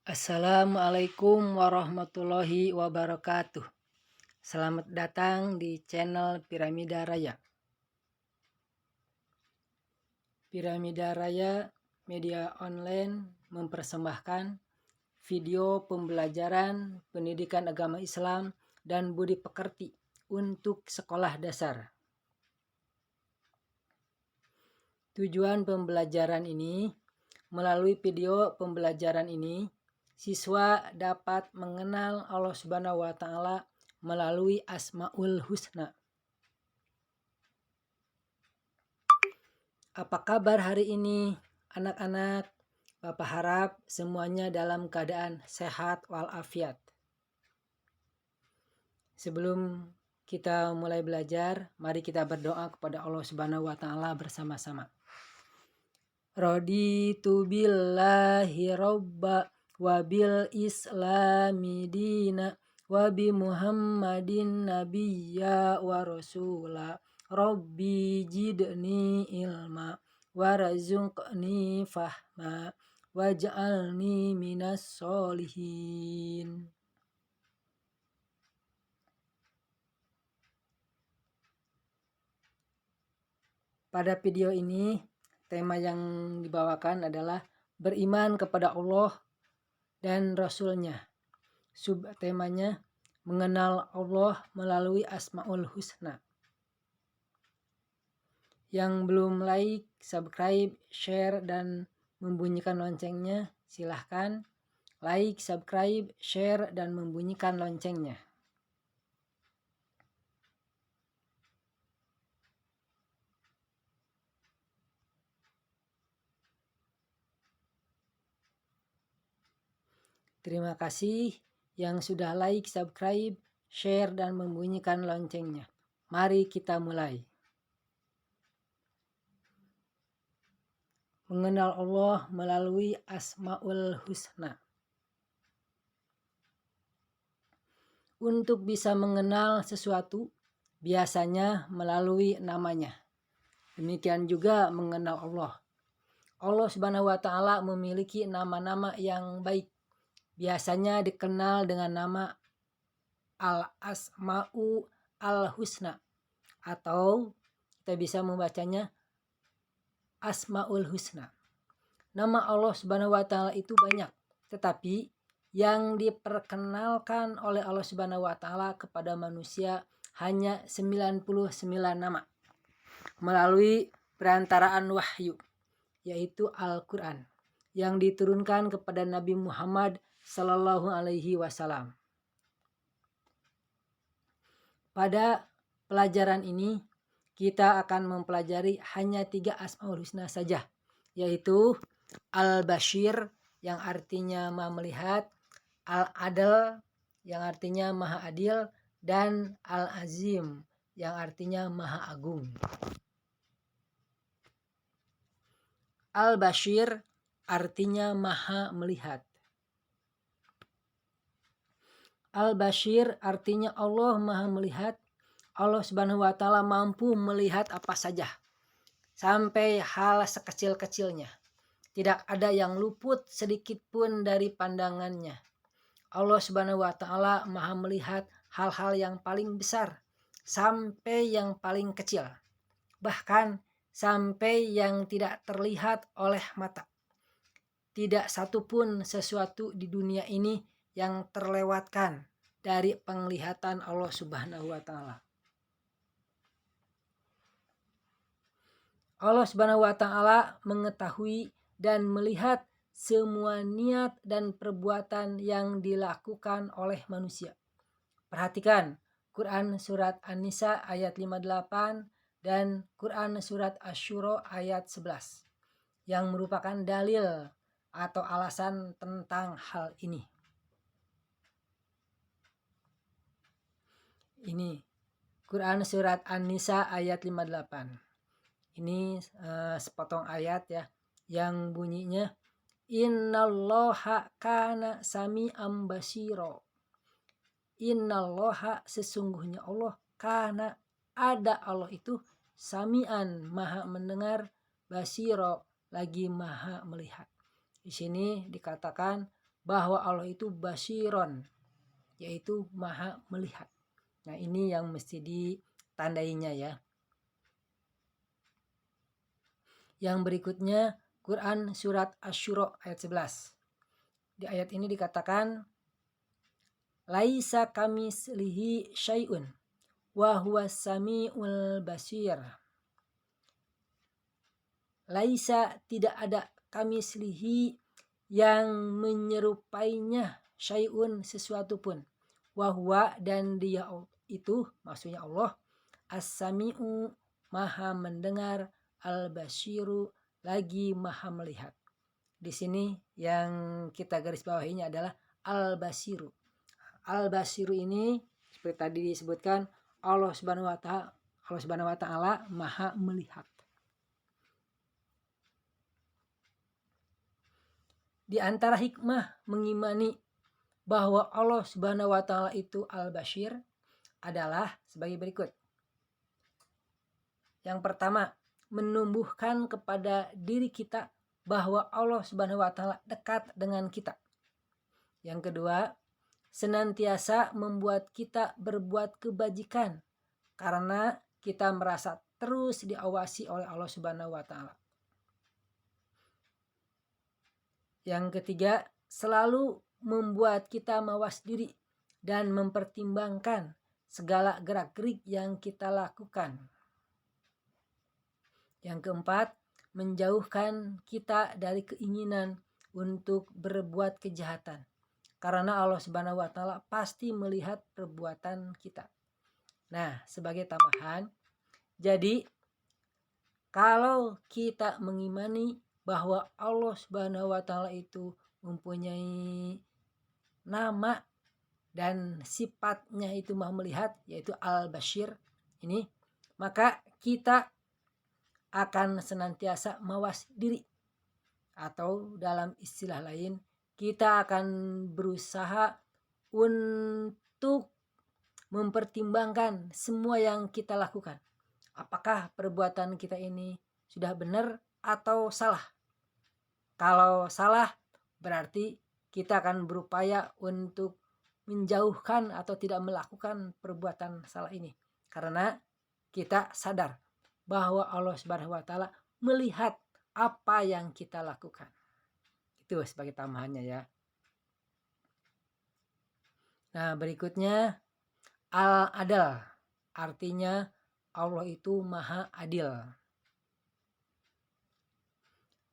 Assalamualaikum warahmatullahi wabarakatuh. Selamat datang di channel Piramida Raya. Piramida Raya media online mempersembahkan video pembelajaran pendidikan agama Islam dan budi pekerti untuk sekolah dasar. Tujuan pembelajaran ini, melalui video pembelajaran ini, siswa dapat mengenal Allah Subhanahu wa Ta'ala melalui Asmaul Husna. Apa kabar hari ini, anak-anak? Bapak harap semuanya dalam keadaan sehat walafiat. Sebelum kita mulai belajar, mari kita berdoa kepada Allah Subhanahu wa Ta'ala bersama-sama. Raditu billahi robba wa bil islami dina wa bi muhammadin nabiyya wa rasula rabbi jidni ilma warzuqni fahma waj'alni minas solihin. Pada video ini, tema yang dibawakan adalah beriman kepada Allah dan Rasul-Nya. Subtemanya mengenal Allah melalui Asmaul Husna. Yang belum like, subscribe, share, dan membunyikan loncengnya, silahkan like, subscribe, share, dan membunyikan loncengnya. Terima kasih yang sudah like, subscribe, share, dan membunyikan loncengnya. Mari kita mulai. Mengenal Allah melalui Asmaul Husna. Untuk bisa mengenal sesuatu, biasanya melalui namanya. Demikian juga mengenal Allah. Allah Subhanahu wa Ta'ala memiliki nama-nama yang baik. Biasanya dikenal dengan nama Al-Asma'u Al-Husna, atau kita bisa membacanya Asmaul Husna. Nama Allah Subhanahu wa Ta'ala itu banyak, tetapi yang diperkenalkan oleh Allah Subhanahu wa Ta'ala kepada manusia hanya 99 nama melalui perantaraan wahyu, yaitu Al-Quran, yang diturunkan kepada Nabi Muhammad Sallallahu Alaihi Wasallam. Pada pelajaran ini kita akan mempelajari hanya 3 Asmaul Husna saja, yaitu Al-Bashir yang artinya Maha Melihat, Al-Adl yang artinya Maha Adil, dan Al-Azim yang artinya Maha Agung. Al-Bashir artinya Maha Melihat. Al-Bashir artinya Allah Maha Melihat. Allah Subhanahu wa Ta'ala mampu melihat apa saja, sampai hal sekecil-kecilnya. Tidak ada yang luput sedikit pun dari pandangannya. Allah Subhanahu wa Ta'ala Maha melihat hal-hal yang paling besar sampai yang paling kecil, bahkan sampai yang tidak terlihat oleh mata. Tidak satupun sesuatu di dunia ini yang terlewatkan dari penglihatan Allah Subhanahu wa Ta'ala. Allah Subhanahu wa Ta'ala mengetahui dan melihat semua niat dan perbuatan yang dilakukan oleh manusia. Perhatikan Quran surat An-Nisa ayat 58 dan Quran surat Asy-Syura ayat 11 yang merupakan dalil atau alasan tentang hal ini. Ini Quran surat An-Nisa ayat 58. Ini sepotong ayat ya, yang bunyinya Innallaha kana sami'an basiro. Innallaha sesungguhnya Allah, kana ada Allah itu, sami'an maha mendengar, basiro lagi maha melihat. Di sini dikatakan bahwa Allah itu basiron, yaitu maha melihat. Nah ini yang mesti ditandainya ya. Yang berikutnya Quran surat Asy-Syura ayat 11. Di ayat ini dikatakan laisa kamislihi syai'un wa huwas samiul basir. Laisa tidak ada kamislihi yang menyerupainya syai'un sesuatu pun. Wa huwa dan dia itu maksudnya Allah as-sami'u maha mendengar, al-basiru lagi maha melihat. Di sini yang kita garis bawahinya adalah al-basiru. Al-basiru ini seperti tadi disebutkan Allah Subhanahu wa taala maha melihat. Di antara hikmah mengimani bahwa Allah Subhanahu wa taala itu al-basir adalah sebagai berikut. Yang pertama, menumbuhkan kepada diri kita bahwa Allah Subhanahu wa taala dekat dengan kita. Yang kedua, senantiasa membuat kita berbuat kebajikan karena kita merasa terus diawasi oleh Allah Subhanahu wa taala. Yang ketiga, selalu membuat kita mawas diri dan mempertimbangkan segala gerak-gerik yang kita lakukan. Yang keempat, menjauhkan kita dari keinginan untuk berbuat kejahatan. Karena Allah Subhanahu wa taala pasti melihat perbuatan kita. Nah, sebagai tambahan, jadi kalau kita mengimani bahwa Allah Subhanahu wa taala itu mempunyai nama dan sifatnya itu maha melihat, yaitu al-basir ini, maka kita akan senantiasa mawas diri, atau dalam istilah lain kita akan berusaha untuk mempertimbangkan semua yang kita lakukan. Apakah perbuatan kita ini sudah benar atau salah? Kalau salah, berarti kita akan berupaya untuk menjauhkan atau tidak melakukan perbuatan salah ini. Karena kita sadar bahwa Allah Subhanahu wa taala melihat apa yang kita lakukan. Itu sebagai tambahannya ya. Nah, berikutnya al-adal. Artinya Allah itu maha adil.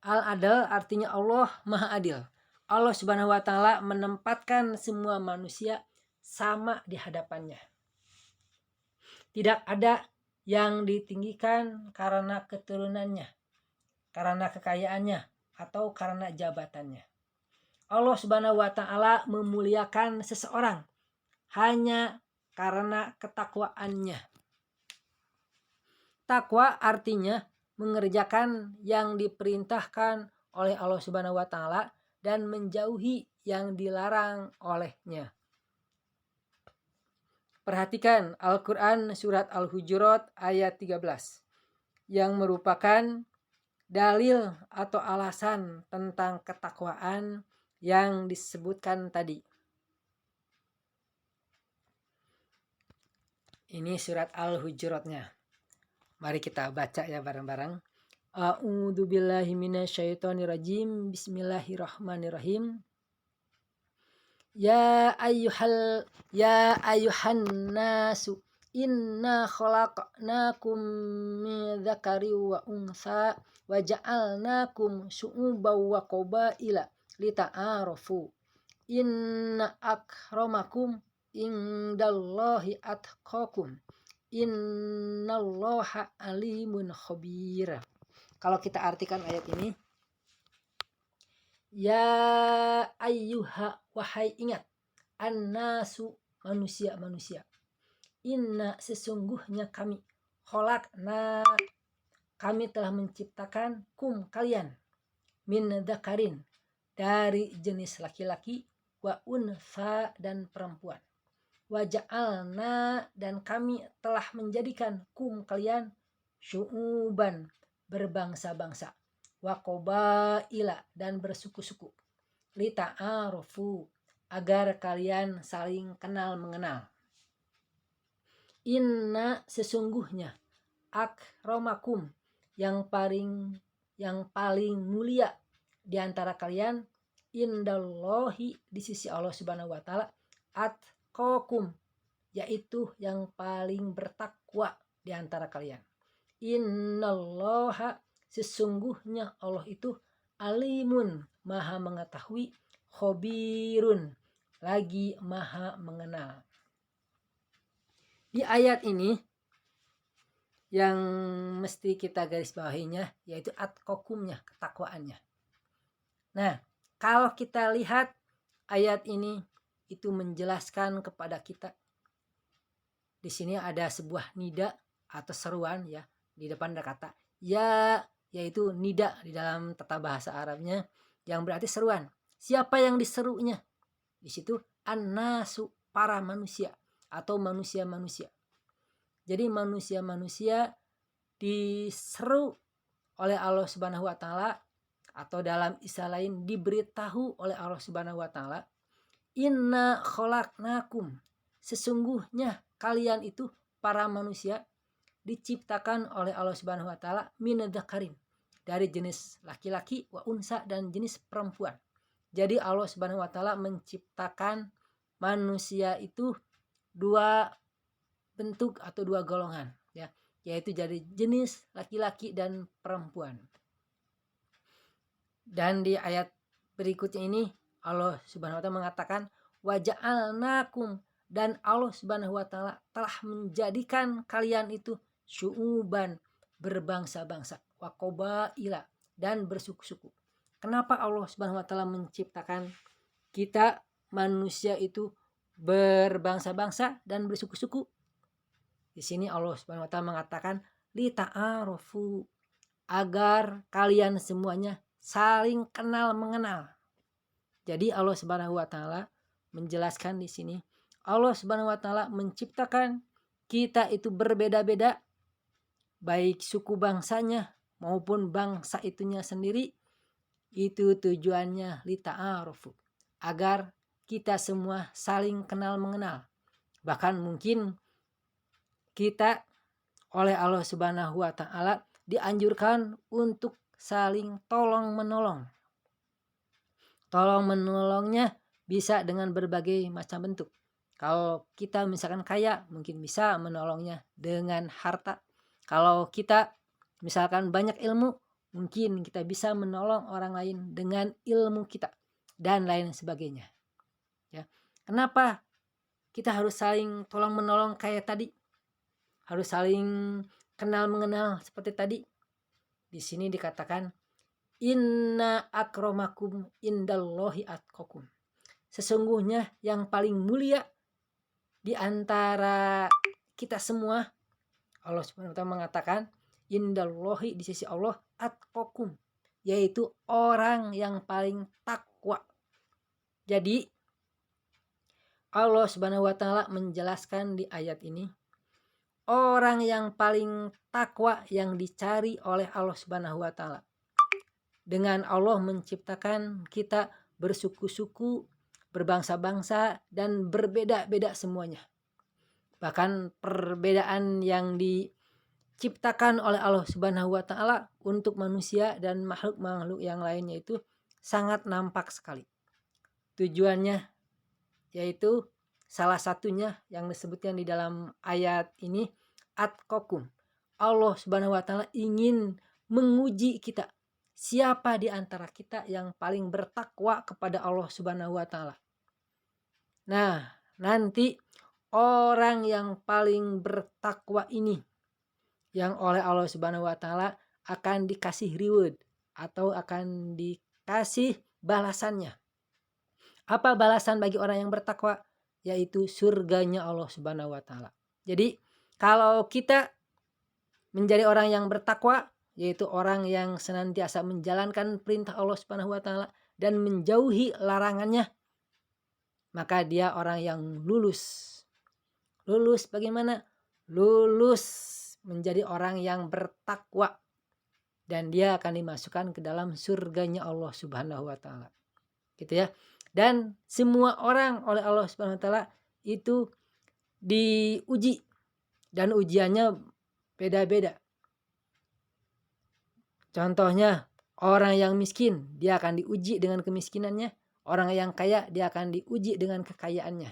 Al-adal artinya Allah maha adil. Allah Subhanahu wa taala menempatkan semua manusia sama di hadapannya. Tidak ada yang ditinggikan karena keturunannya, karena kekayaannya, atau karena jabatannya. Allah Subhanahu wa taala memuliakan seseorang hanya karena ketakwaannya. Takwa artinya mengerjakan yang diperintahkan oleh Allah Subhanahu wa taala dan menjauhi yang dilarang olehnya. Perhatikan Al-Quran surat Al-Hujurat ayat 13 yang merupakan dalil atau alasan tentang ketakwaan yang disebutkan tadi. Ini surat Al-Hujuratnya. Mari kita baca ya bareng-bareng. A'udzubillahi minasyaitonirrajim. Bismillahirrahmanirrahim. Ya ayyuhan nasu inna khalaqnakum min dzakari wa untha wa ja'alnakum syu'uban wa qabaila lita'arafu. Inna akramakum indallahi atqakum. Innallaha alimun khabir. Kalau kita artikan ayat ini, ya ayyuha, wahai ingat, annasu, manusia-manusia, inna, sesungguhnya kami, khalaqna, kami telah menciptakan kum, kalian, min dzakarin, dari jenis laki-laki, wa untha, dan perempuan, wa ja'alna, dan kami telah menjadikan kum, kalian, syu'uban, berbangsa-bangsa, wa qabaila, dan bersuku-suku, lita'arufu, agar kalian saling kenal mengenal. Inna, sesungguhnya, akramakum, yang paling mulia di antara kalian, indallahi, di sisi Allah Subhanahu wa taala, atqakum, yaitu yang paling bertakwa di antara kalian. Innallaha, sesungguhnya Allah itu, alimun, maha mengetahui, khobirun, lagi maha mengenal. Di ayat ini yang mesti kita garis bawahinya yaitu atqakumnya, ketakwaannya. Nah, kalau kita lihat ayat ini itu menjelaskan kepada kita, di sini ada sebuah nida atau seruan ya, di depan ada kata ya, yaitu nida di dalam tata bahasa Arabnya yang berarti seruan. Siapa yang diserunya? Di situ an-nasu, para manusia atau manusia-manusia. Jadi manusia-manusia diseru oleh Allah Subhanahu wa taala, atau dalam istilah lain diberitahu oleh Allah Subhanahu wa taala, inna khalaqnakum, sesungguhnya kalian itu para manusia diciptakan oleh Allah Subhanahu wa taala min dzakarin, dari jenis laki-laki, wa unsa, dan jenis perempuan. Jadi Allah Subhanahu wa taala menciptakan manusia itu dua bentuk atau dua golongan ya, yaitu jadi jenis laki-laki dan perempuan. Dan di ayat berikutnya ini Allah Subhanahu wa taala mengatakan waja'alnakum, dan Allah Subhanahu wa taala telah menjadikan kalian itu syu'uban, berbangsa-bangsa, wa qabaila, dan bersuku-suku. Kenapa Allah Subhanahu wa taala menciptakan kita manusia itu berbangsa-bangsa dan bersuku-suku? Di sini Allah Subhanahu wa taala mengatakan li ta'arufu, agar kalian semuanya saling kenal mengenal. Jadi Allah Subhanahu wa taala menjelaskan di sini, Allah Subhanahu wa taala menciptakan kita itu berbeda-beda, baik suku bangsanya maupun bangsa itunya sendiri. Itu tujuannya li ta'arufu, agar kita semua saling kenal mengenal. Bahkan mungkin kita oleh Allah Subhanahu wa taala dianjurkan untuk saling tolong menolong. Tolong menolongnya bisa dengan berbagai macam bentuk. Kalau kita misalkan kaya, mungkin bisa menolongnya dengan harta. Kalau kita misalkan banyak ilmu, mungkin kita bisa menolong orang lain dengan ilmu kita dan lain sebagainya. Ya. Kenapa kita harus saling tolong menolong kayak tadi? Harus saling kenal mengenal seperti tadi. Di sini dikatakan inna akramakum indallahi atqakum, sesungguhnya yang paling mulia di antara kita semua, Allah Subhanahu wa taala mengatakan indallahi, di sisi Allah, atqakum, yaitu orang yang paling takwa. Jadi Allah Subhanahu wa taala menjelaskan di ayat ini, orang yang paling takwa yang dicari oleh Allah Subhanahu wa taala. Dengan Allah menciptakan kita bersuku-suku, berbangsa-bangsa, dan berbeda-beda semuanya. Bahkan perbedaan yang diciptakan oleh Allah Subhanahu wa taala untuk manusia dan makhluk-makhluk yang lainnya itu sangat nampak sekali. Tujuannya yaitu salah satunya yang disebutkan di dalam ayat ini atqakum. Allah Subhanahu wa taala ingin menguji kita, siapa di antara kita yang paling bertakwa kepada Allah Subhanahu wa taala. Nah, nanti orang yang paling bertakwa ini yang oleh Allah Subhanahu wa taala akan dikasih reward atau akan dikasih balasannya. Apa balasan bagi orang yang bertakwa? Yaitu surganya Allah Subhanahu wa taala. Jadi kalau kita menjadi orang yang bertakwa, yaitu orang yang senantiasa menjalankan perintah Allah Subhanahu wa taala dan menjauhi larangannya, maka dia orang yang lulus. Lulus bagaimana? Lulus menjadi orang yang bertakwa, dan dia akan dimasukkan ke dalam surganya Allah Subhanahu wa taala. gitu ya. Dan semua orang oleh Allah Subhanahu wa taala itu diuji, dan ujiannya beda-beda. Contohnya, orang yang miskin dia akan diuji dengan kemiskinannya, orang yang kaya dia akan diuji dengan kekayaannya.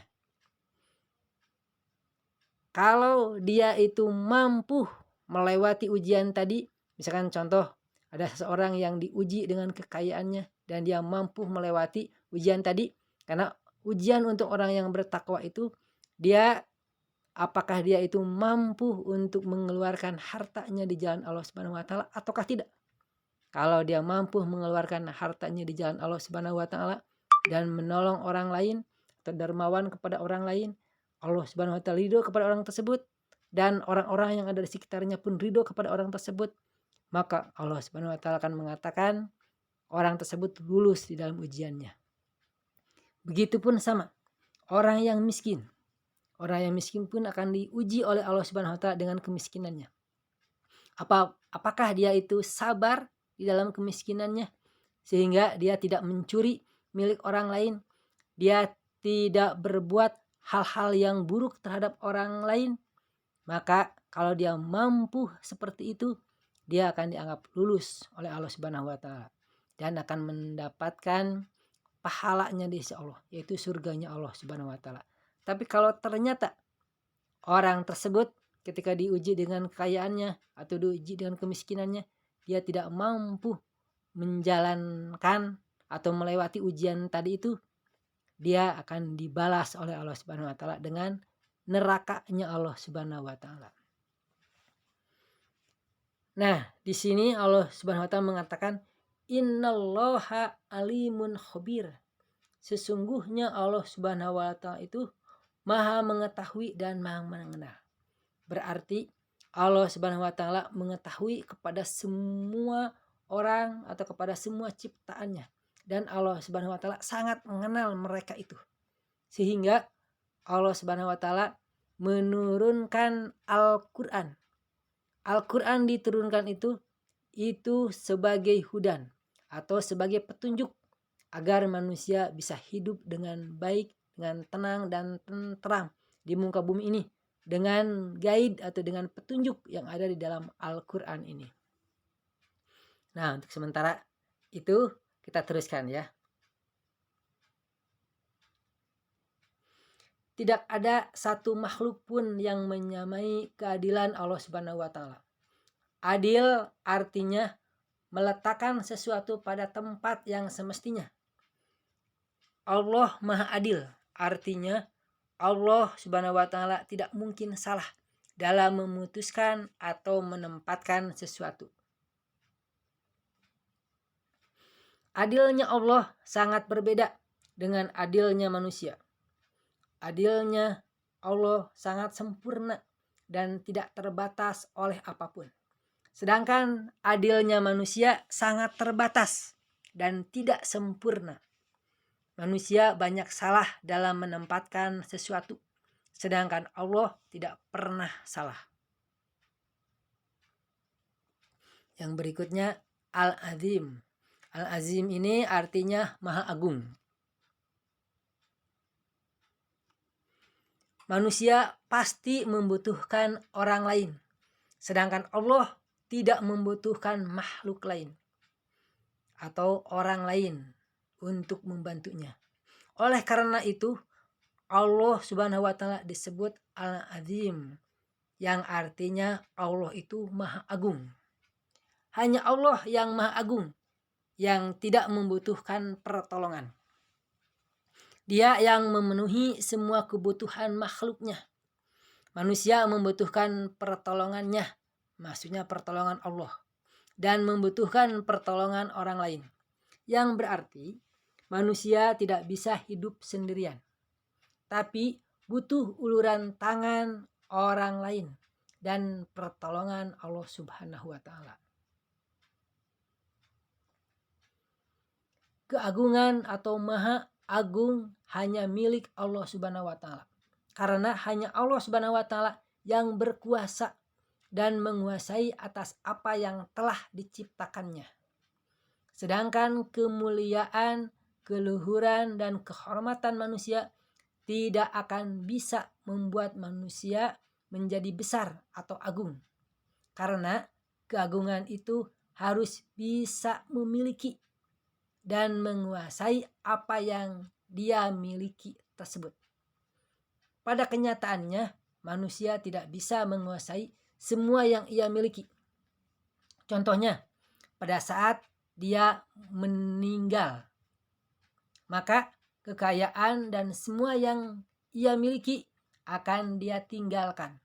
Kalau dia itu mampu melewati ujian tadi, misalkan contoh ada seseorang yang diuji dengan kekayaannya dan dia mampu melewati ujian tadi, karena ujian untuk orang yang bertakwa itu dia apakah dia itu mampu untuk mengeluarkan hartanya di jalan Allah Subhanahu wa taala ataukah tidak. Kalau dia mampu mengeluarkan hartanya di jalan Allah Subhanahu wa taala dan menolong orang lain atau dermawan kepada orang lain, Allah Subhanahu wa taala ridho kepada orang tersebut dan orang-orang yang ada di sekitarnya pun ridho kepada orang tersebut, maka Allah Subhanahu wa taala akan mengatakan orang tersebut lulus di dalam ujiannya. Begitupun sama orang yang miskin. Orang yang miskin pun akan diuji oleh Allah Subhanahu wa taala dengan kemiskinannya. Apakah dia itu sabar di dalam kemiskinannya sehingga dia tidak mencuri milik orang lain, dia tidak berbuat hal-hal yang buruk terhadap orang lain, maka kalau dia mampu seperti itu, dia akan dianggap lulus oleh Allah Subhanahu wa taala dan akan mendapatkan pahalanya di sisi Allah, yaitu surganya Allah Subhanahu wa taala. Tapi kalau ternyata orang tersebut ketika diuji dengan kekayaannya atau diuji dengan kemiskinannya, dia tidak mampu menjalankan atau melewati ujian tadi itu, dia akan dibalas oleh Allah Subhanahu wa taala dengan nerakanya Allah Subhanahu wa taala. Nah, di sini Allah Subhanahu wa taala mengatakan innallaha alimun khabir. Sesungguhnya Allah Subhanahu wa taala itu Maha mengetahui dan Maha mengenal. Berarti Allah Subhanahu wa taala mengetahui kepada semua orang atau kepada semua ciptaannya, dan Allah Subhanahu wa taala sangat mengenal mereka itu. Sehingga Allah Subhanahu wa taala menurunkan Al-Qur'an. Al-Qur'an diturunkan itu sebagai hudan atau sebagai petunjuk agar manusia bisa hidup dengan baik, dengan tenang dan tentram di muka bumi ini, dengan guide atau dengan petunjuk yang ada di dalam Al-Quran ini. Nah, untuk sementara itu kita teruskan ya. Tidak ada satu makhluk pun yang menyamai keadilan Allah Subhanahu wa taala. Adil artinya meletakkan sesuatu pada tempat yang semestinya. Allah Maha Adil artinya Allah Subhanahu wa taala tidak mungkin salah dalam memutuskan atau menempatkan sesuatu. Adilnya Allah sangat berbeda dengan adilnya manusia. Adilnya Allah sangat sempurna dan tidak terbatas oleh apapun. Sedangkan adilnya manusia sangat terbatas dan tidak sempurna. Manusia banyak salah dalam menempatkan sesuatu, sedangkan Allah tidak pernah salah. Yang berikutnya Al-Azim. Al-Azim ini artinya Maha Agung. Manusia pasti membutuhkan orang lain, sedangkan Allah tidak membutuhkan makhluk lain atau orang lain untuk membantunya. Oleh karena itu Allah Subhanahu wa taala disebut Al-Azim, yang artinya Allah itu Maha Agung. Hanya Allah yang Maha Agung yang tidak membutuhkan pertolongan. Dia yang memenuhi semua kebutuhan makhluknya. Manusia membutuhkan pertolongannya, maksudnya pertolongan Allah, dan membutuhkan pertolongan orang lain. Yang berarti manusia tidak bisa hidup sendirian, tapi butuh uluran tangan orang lain dan pertolongan Allah Subhanahu wa taala. Keagungan atau Maha Agung hanya milik Allah Subhanahu wa taala. Karena hanya Allah Subhanahu wa taala yang berkuasa dan menguasai atas apa yang telah diciptakannya. Sedangkan kemuliaan keluhuran dan kehormatan manusia tidak akan bisa membuat manusia menjadi besar atau agung. Karena keagungan itu harus bisa memiliki dan menguasai apa yang dia miliki tersebut. Pada kenyataannya, manusia tidak bisa menguasai semua yang ia miliki. Contohnya, pada saat dia meninggal, maka kekayaan dan semua yang ia miliki akan dia tinggalkan.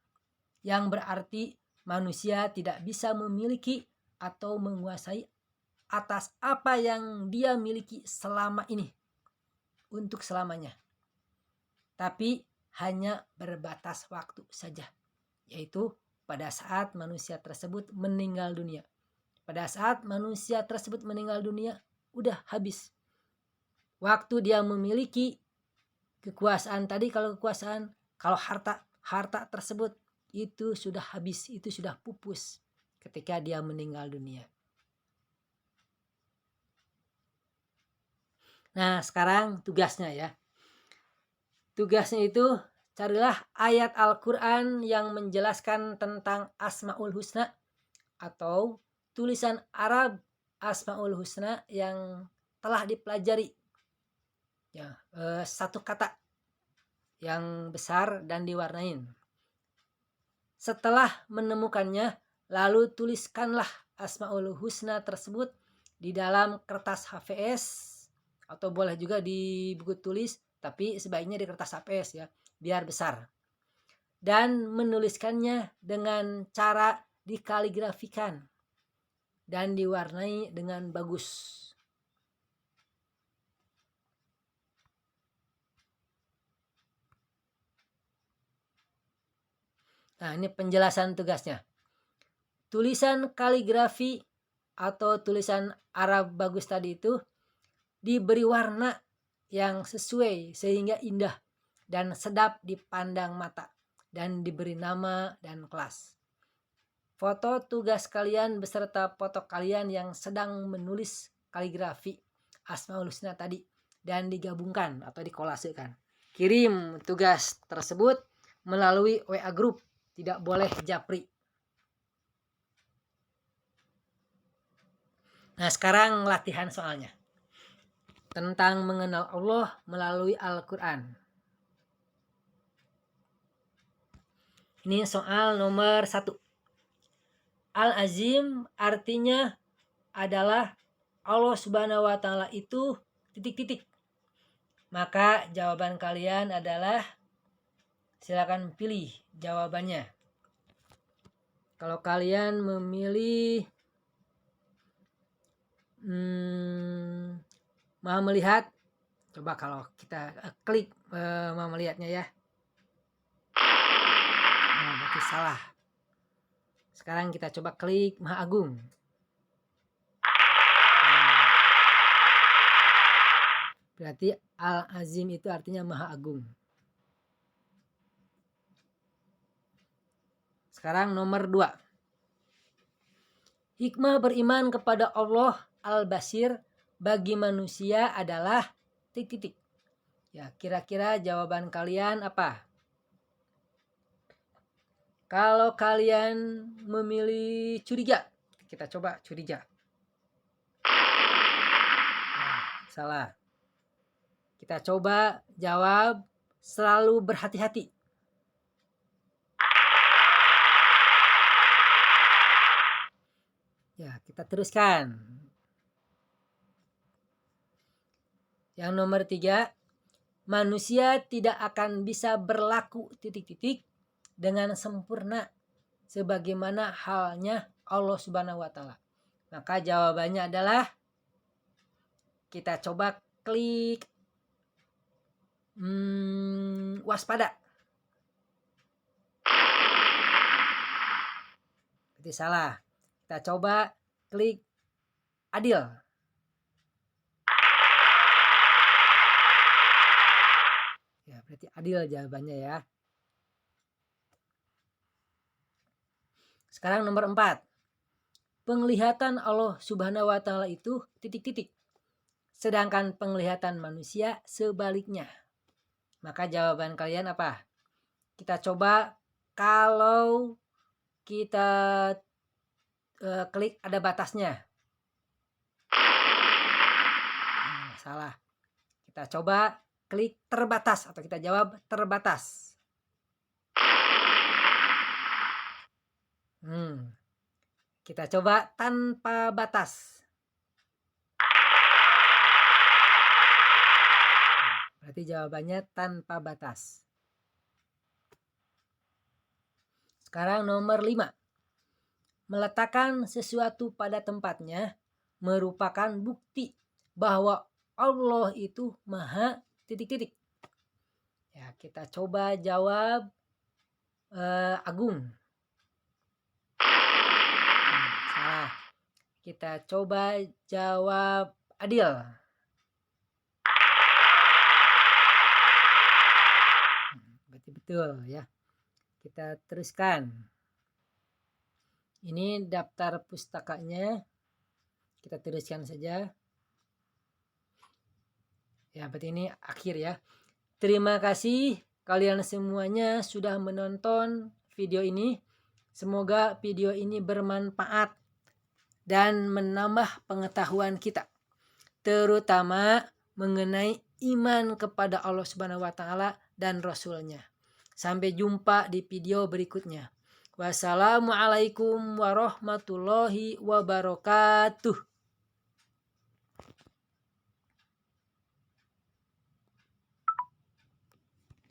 Yang berarti manusia tidak bisa memiliki atau menguasai atas apa yang dia miliki selama ini untuk selamanya. Tapi hanya berbatas waktu saja, yaitu pada saat manusia tersebut meninggal dunia. Pada saat manusia tersebut meninggal dunia, udah habis. Waktu dia memiliki kekuasaan tadi, kalau harta tersebut itu sudah habis, itu sudah pupus ketika dia meninggal dunia. Nah, sekarang tugasnya ya. Tugasnya itu carilah ayat Al-Quran yang menjelaskan tentang Asmaul Husna atau tulisan Arab Asmaul Husna yang telah dipelajari. Ya, satu kata yang besar dan diwarnain. Setelah menemukannya, lalu tuliskanlah Asmaul Husna tersebut di dalam kertas HVS atau boleh juga di buku tulis, tapi sebaiknya di kertas HVS ya, biar besar. Dan menuliskannya dengan cara dikaligrafikan dan diwarnai dengan bagus. Nah, ini penjelasan tugasnya. Tulisan kaligrafi atau tulisan Arab bagus tadi itu diberi warna yang sesuai sehingga indah dan sedap dipandang mata dan diberi nama dan kelas. Foto tugas kalian beserta foto kalian yang sedang menulis kaligrafi Asmaul Husna tadi dan digabungkan atau dikolasekan. Kirim tugas tersebut melalui WA group, tidak boleh japri. Nah, sekarang latihan soalnya tentang mengenal Allah melalui Al-Quran. Ini soal nomor 1. Al-Azim artinya adalah Allah Subhanahu wa Ta'ala itu ... Maka jawaban kalian adalah, silakan pilih jawabannya. Kalau kalian memilih Maha Melihat, coba kalau kita klik Maha Melihatnya ya. Nah, berarti salah. Sekarang kita coba klik Maha Agung. Berarti Al-Azim itu artinya Maha Agung. Sekarang nomor 2. Hikmah beriman kepada Allah Al-Basir bagi manusia adalah ... Ya, kira-kira jawaban kalian apa? Kalau kalian memilih curiga, kita coba curiga. Nah, salah. Kita coba jawab selalu berhati-hati. Ya, kita teruskan. Yang nomor 3, manusia tidak akan bisa berlaku ... dengan sempurna sebagaimana halnya Allah Subhanahu wa Ta'ala. Maka jawabannya adalah, kita coba klik waspada. Berarti salah. Kita coba klik adil. Ya, berarti adil jawabannya ya. Sekarang nomor 4. Penglihatan Allah Subhanahu wa Ta'ala itu ... sedangkan penglihatan manusia sebaliknya. Maka jawaban kalian apa? Kita coba kalau kita klik ada batasnya. Salah. Kita coba klik terbatas atau kita jawab terbatas. Kita coba tanpa batas. Berarti jawabannya tanpa batas. Sekarang nomor 5. Meletakkan sesuatu pada tempatnya merupakan bukti bahwa Allah itu maha ... Ya, kita coba jawab Agung. Salah. Kita coba jawab Adil. Berarti betul ya. Kita teruskan. Ini daftar pustakanya. Kita teruskan saja. Ya, berarti ini akhir ya. Terima kasih kalian semuanya sudah menonton video ini. Semoga video ini bermanfaat dan menambah pengetahuan kita, terutama mengenai iman kepada Allah Subhanahu wa taala dan Rasul-Nya. Sampai jumpa di video berikutnya. Wassalamualaikum warahmatullahi wabarakatuh.